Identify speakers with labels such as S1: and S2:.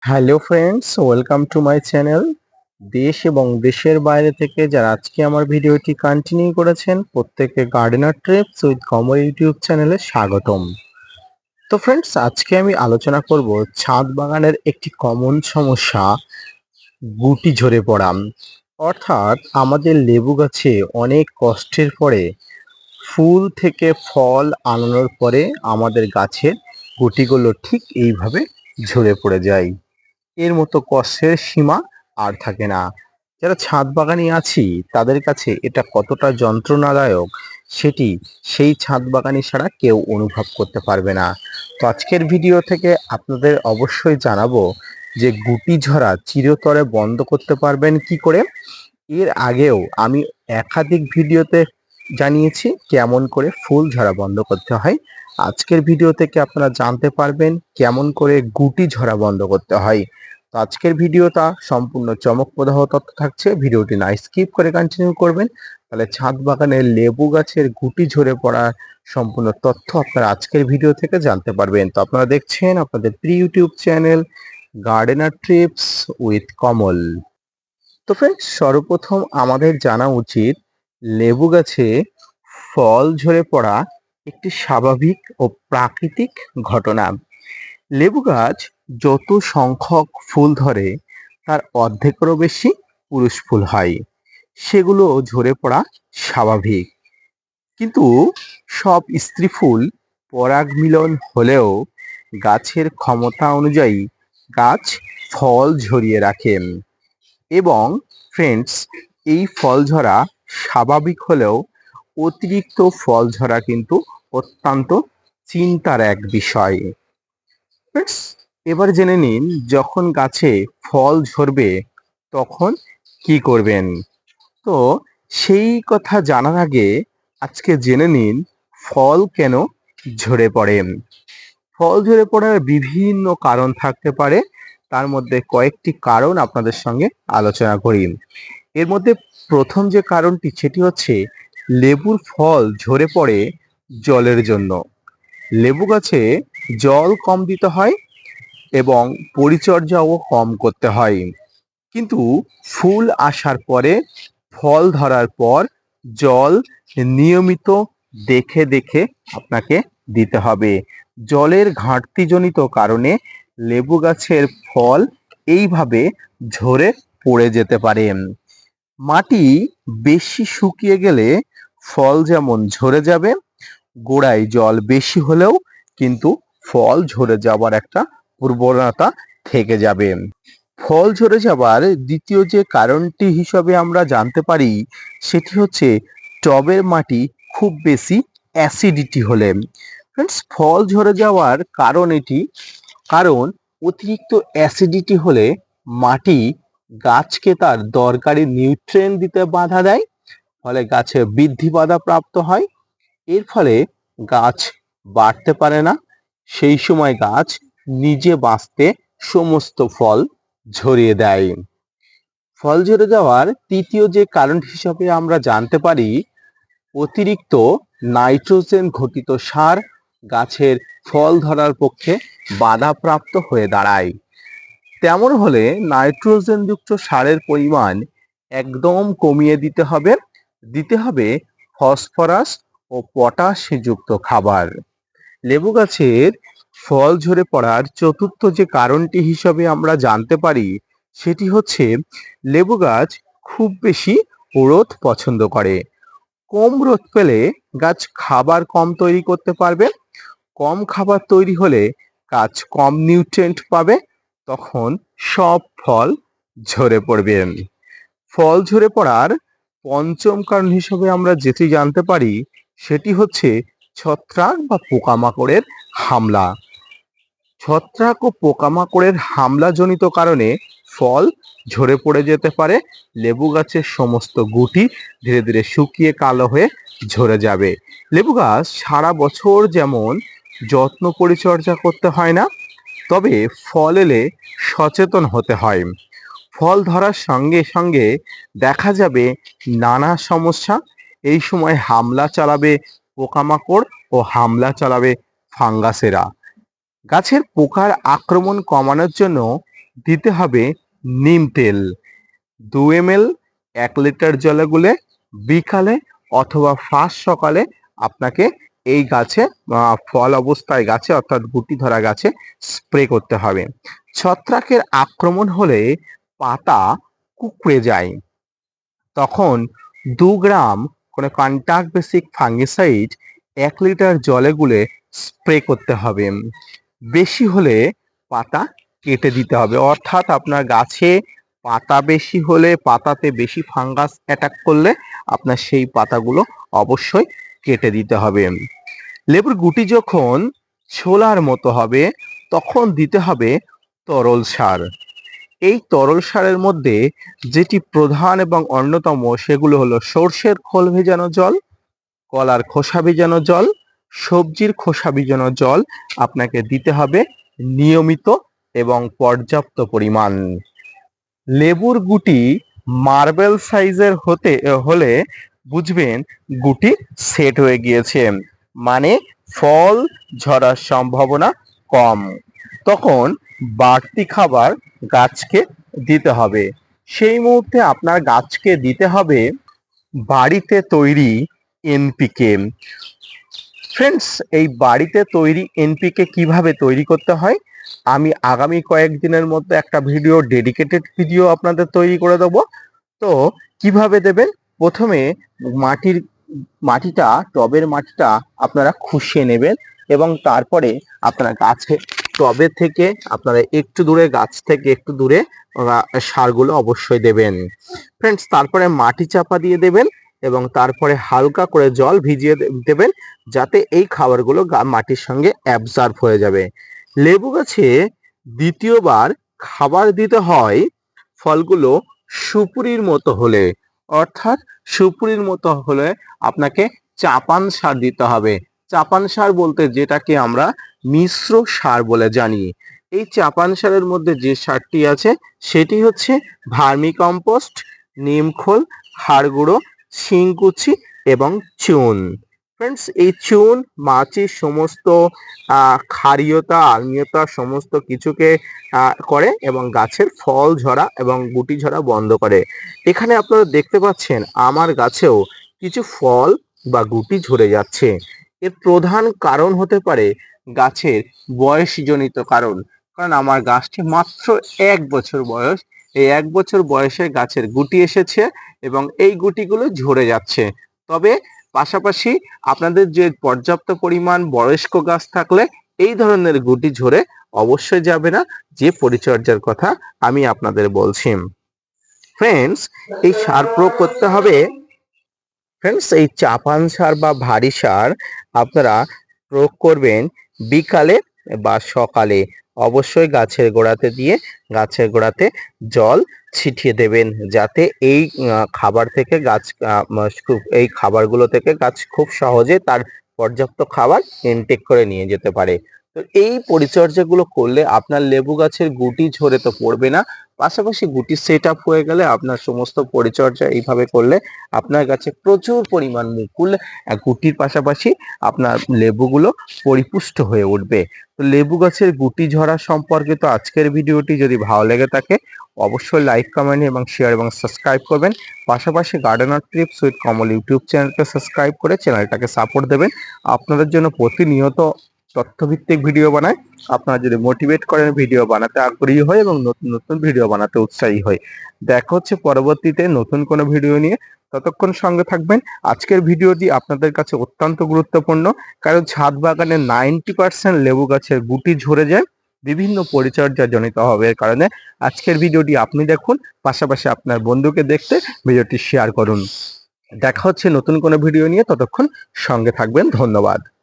S1: Hello friends, welcome to my channel. দেশ এবং দেশের বাইরে থেকে যারা আজকে আমার ভিডিওটি কন্টিনিউ করেছেন প্রত্যেককে gardener trips with Kamal YouTube চ্যানেলে স্বাগতম। তো ফ্রেন্ডস, আজকে আমি আলোচনা করব ছাদ বাগানের একটি কমন সমস্যা, গুটি ঝরে পড়া। অর্থাৎ আমাদের লেবু গাছে অনেক কষ্টের পরে ফুল থেকে ফল আনানোর পরে আমাদের গাছের গুটিগুলো ঠিক এইভাবে ঝরে পড়ে যায়। এর মতো কষ্টের সীমা আর থাকে না। যারা ছাদ বাগানি আছি তাদের কাছে এটা কতটা যন্ত্রণাদায়ক সেটি সেই ছাদ বাগানি ছাড়া কেউ অনুভব করতে পারবে না। তো আজকের ভিডিও থেকে আপনাদের অবশ্যই জানাবো যে গুটি ঝরা চিরতরে বন্ধ করতে পারবেন কি করে। এর আগেও আমি একাধিক ভিডিওতে জানিয়েছি কেমন করে ফুল ঝরা বন্ধ করতে হয়। আজকের ভিডিও থেকে আপনারা জানতে পারবেন কেমন করে গুটি ঝরা বন্ধ করতে হয়। তো আজকের ভিডিওটা সম্পূর্ণ চমকপ্রদ তথ্য থাকছে, ভিডিওটি না স্কিপ করে কন্টিনিউ করবেন। তাহলে ছাদ বাগানের লেবু গাছের গুটি ঝরে পড়ার সম্পূর্ণ তথ্য আপনারা আজকের ভিডিও থেকে জানতে পারবেন। তো আপনারা দেখছেন আপনাদের প্রিয় YouTube channel gardener trips with Kamal. তো ফ্রেন্ডস, সর্বপ্রথম আমাদের জানা উচিত লেবু গাছে ফল ঝরে পড়া একটি স্বাভাবিক ও প্রাকৃতিক ঘটনা। লেবু গাছ যত সংখ্যক ফুল ধরে তার অর্ধেকেরও বেশি পুরুষ ফুল হয়, সেগুলো ঝরে পড়া স্বাভাবিক। কিন্তু সব স্ত্রী ফুল পরাগ মিলন হলেও গাছের ক্ষমতা অনুযায়ী গাছ ফল ঝরিয়ে রাখেন। এবং ফ্রেন্ডস, এই ফল ঝরা স্বাভাবিক হলেও অতিরিক্ত ফল ঝরা কিন্তু অত্যন্ত চিন্তার এক বিষয়। ফ্রেন্ডস, এবার জেনে নিন যখন গাছে ফল ঝরবে তখন কি করবেন। তো সেই কথা জানার আগে আজকে জেনে নিন ফল কেন ঝরে পড়ে। ফল ঝরে পড়ার বিভিন্ন কারণ থাকতে পারে, তার মধ্যে কয়েকটি কারণ আপনাদের সঙ্গে আলোচনা করি। এর মধ্যে প্রথম যে কারণটি সেটি হচ্ছে লেবুর ফল ঝরে পড়ে জলের জন্য। লেবু গাছে জল কম দিতে হয় এবং পরিচর্যাও কম করতে হয়। কিন্তু ফুল আসার পরে ফল ধরার পর জল নিয়মিত দেখে দেখে আপনাকে দিতে হবে। জলের ঘাটতিজনিত কারণে লেবু গাছের ফল এইভাবে ঝরে পড়ে যেতে পারে। মাটি বেশি শুকিয়ে গেলে ফল যেমন ঝরে যাবে, গোড়ায় জল বেশি হলেও কিন্তু ফল ঝরে যাওয়ার একটা প্রবণতা থেকে যাবে। ফল ঝরে যাবার দ্বিতীয় যে কারণটি হিসাবে আমরা জানতে পারি সেটি হচ্ছে টবের মাটি খুব বেশি অ্যাসিডিটি হলে। ফ্রেন্ডস, ফল ঝরে যাওয়ার কারণ এটি, কারণ অতিরিক্ত অ্যাসিডিটি হলে মাটি গাছকে তার দরকারি নিউট্রিয়েন্ট দিতে বাধা দেয়, ফলে গাছে বৃদ্ধি বাধা প্রাপ্ত হয়। এর ফলে গাছ বাড়তে পারে না, সেই সময় গাছ নিজে বাঁচতে সমস্ত ফল ঝরিয়ে দেয়। ফল ঝরে যাওয়ার তৃতীয় যে কারণ হিসাবে আমরা জানতে পারি অতিরিক্ত নাইট্রোজেন ঘটিত সার গাছের ফল ধরার পক্ষে বাধাপ্রাপ্ত হয়ে দাঁড়ায়। তেমন হলে নাইট্রোজেন যুক্ত সারের পরিমাণ একদম কমিয়ে দিতে হবে ফসফরাস ও পটাশ যুক্ত খাবার। লেবু গাছের ফল ঝরে পড়ার চতুর্থ যে কারণটি হিসাবে আমরা জানতে পারি সেটি হচ্ছে লেবু গাছ খুব বেশি রোদ পছন্দ করে। কম রোদ পেলে গাছ খাবার কম তৈরি করতে পারবে। কম খাবার তৈরি হলে গাছ কম নিউট্রিয়েন্ট পাবে, তখন সব ফল ঝরে পড়বে। ফল ঝরে পড়ার পঞ্চম কারণ হিসেবে আমরা যেটি জানতে পারি সেটি হচ্ছে ছত্রাক বা পোকামাকড়ের হামলা। ছত্রাক ও পোকামাকড়ের হামলাজনিত কারণে ফল ঝরে পড়ে যেতে পারে। লেবু গাছের সমস্ত গুটি ধীরে ধীরে শুকিয়ে কালো হয়ে ঝরে যাবে। লেবু গাছ সারা বছর যেমন যত্ন পরিচর্যা করতে হয় না, তবে ফল এলে সচেতন হতে হয়। ফল ধরার সঙ্গে সঙ্গে দেখা যাবে নানা সমস্যা। এই সময় হামলা চালাবে পোকামাকড় ও হামলা চালাবে ফাঙ্গাসেরা। গাছের পোকার আক্রমণ কমানোর জন্য দিতে হবে নিম তেল 2 ml 1 লিটার জলে গুলে বিকালে অথবা ফার্স্ট সকালে আপনাকে এই গাছে ফল অবস্থায় গাছে অর্থাৎ গুটি ধরা গাছে স্প্রে করতে হবে। ছত্রাকের আক্রমণ হলে পাতা কুঁকড়ে যায়, তখন 2 গ্রাম কোনো কন্টাক্ট বেসিক ফাঙ্গিসাইড 1 লিটার জলে গুলে স্প্রে করতে হবে। বেশি হলে পাতা কেটে দিতে হবে, অর্থাৎ আপনার গাছে পাতা বেশি হলে, পাতাতে বেশি ফাঙ্গাস অ্যাটাক করলে আপনার সেই পাতাগুলো অবশ্যই কেটে দিতে হবে। লেবুর গুটি যখন ছোলার মতো হবে তখন দিতে হবে তরল সার। এই তরল সারের মধ্যে যেটি প্রধান এবং অন্যতম সেগুলো হলো সর্ষের খোল ভেজানো জল, কলার খোসা ভেজানো জল, সবজির খোসা ভেজানো জল আপনাকে দিতে হবে নিয়মিত এবং পর্যাপ্ত পরিমাণ। লেবুর গুটি মার্বেল সাইজের হলে বুঝবেন গুটি সেট হয়ে গিয়েছে, মানে ফল ঝরার সম্ভাবনা কম। তখন বাড়তি খাবার গাছকে দিতে হবে। সেই মুহূর্তে আপনার গাছকে দিতে হবে বাড়িতে তৈরি এনপিকে। ফ্রেন্ডস, এই বাড়িতে তৈরি এনপিকে কিভাবে তৈরি করতে হয় আমি আগামী কয়েকদিনের মধ্যে একটা ভিডিও, ডেডিকেটেড ভিডিও আপনাদের তৈরি করে দেবো। তো কিভাবে দেবেন, প্রথমে টবের মাটিটা আপনারা খুশিয়ে নেবেন এবং তারপরে আপনারা টবে থেকে আপনারা একটু দূরে, গাছ থেকে একটু দূরে সারগুলো অবশ্যই দেবেন। ফ্রেন্ডস, তারপরে মাটি চাপা দিয়ে দেবেন এবং তারপরে হালকা করে জল ভিজিয়ে দেবেন যাতে এই খাবারগুলো মাটির সঙ্গে অ্যাবজর্ব হয়ে যাবে। লেবু গাছে দ্বিতীয়বার খাবার দিতে হয় ফলগুলো সুপুরির মতো হলে, অর্থাৎ সুপুরির মতো হলে আপনাকে চাপান সার দিতে হবে। চাপান সার বলতে যেটাকে আমরা মিশ্র সার বলে জানি। এই চাপান সারের মধ্যে যে সারটি আছে সেটি হচ্ছে ভার্মি কম্পোস্ট, নিমখোল, হাড় গুঁড়ো, শিংকুচি এবং চুন। ফ্রেন্ডস, এই চুন মাটির সমস্ত ক্ষারীয়তা, আম্লীয়তা সমস্ত কিছুকে করে এবং গাছের ফল ঝরা এবং গুটি ঝরা বন্ধ করে। এখানে আপনারা দেখতে পাচ্ছেন আমার গাছেও কিছু ফল বা গুটি ঝরে যাচ্ছে। এর প্রধান কারণ হতে পারে গাছের বয়সজনিত কারণ, কারণ আমার গাছটি মাত্র 1 বছর বয়স। এই 1 বছর বয়সে গাছের গুটি এসেছে এবং এই গুটিগুলো ঝরে যাচ্ছে। তবে পাশাপাশি আপনাদের যে পর্যাপ্ত পরিমাণ বয়স্ক গাছ থাকলে এই ধরনের গুটি ঝরে অবশ্যই যাবে না, যে পরিচর্যার কথা আমি আপনাদের বলছি। ফ্রেন্ডস, এই সার প্রয়োগ করতে হবে। ফ্রেন্ডস, এই চাপান সার বা ভারী সার আপনারা প্রয়োগ করবেন বিকালে বা সকালে। অবশ্যই গাছের গোড়াতে দিয়ে গাছের গোড়াতে জল ছিটিয়ে দেবেন যাতে এই খাবার থেকে এই খাবারগুলো থেকে গাছ খুব সহজে তার পর্যাপ্ত খাবার ইনটেক করে নিয়ে যেতে পারে। তো এই পরিচর্যাগুলো করলে আপনার লেবু গাছের গুটি ঝরে তো পড়বে না, পাশাপাশি গুটি সেট আপ হয়ে গেলে আপনার সমস্ত পরিচর্যা এইভাবে করলে আপনার গাছে প্রচুর পরিমাণ মুকুল, গুটির পাশাপাশি আপনার লেবুগুলো পরিপুষ্ট হয়ে উঠবে। তো লেবু গাছের গুটি ঝরা সম্পর্কিত আজকের ভিডিওটি যদি ভালো লেগে থাকে অবশ্যই লাইক, কমেন্ট এবং শেয়ার এবং সাবস্ক্রাইব করবেন। পাশাপাশি gardener trips with Kamal YouTube চ্যানেলকে সাবস্ক্রাইব করে চ্যানেলটাকে সাপোর্ট দেবেন। আপনাদের জন্য প্রতিনিয়ত তথ্যভিত্তিক ভিডিও বানায়। আপনারা যদি মোটিভেট করেন ভিডিও বানাতে আগ্রহী হয় এবং নতুন নতুন ভিডিও বানাতে উৎসাহী হয়। দেখা হচ্ছে পরবর্তীতে নতুন কোনো ভিডিও নিয়ে, ততক্ষণ সঙ্গে থাকবেন। আজকের ভিডিওটি আপনাদের কাছে অত্যন্ত গুরুত্বপূর্ণ, কারণ ছাদ বাগানে 90% লেবু গাছের গুটি ঝরে যায় বিভিন্ন পরিচর্যা জনিত হবে কারণে। আজকের ভিডিওটি আপনি দেখুন, পাশাপাশি আপনার বন্ধুকে দেখতে ভিডিওটি শেয়ার করুন। দেখা হচ্ছে নতুন কোনো ভিডিও নিয়ে, ততক্ষণ সঙ্গে থাকবেন। ধন্যবাদ।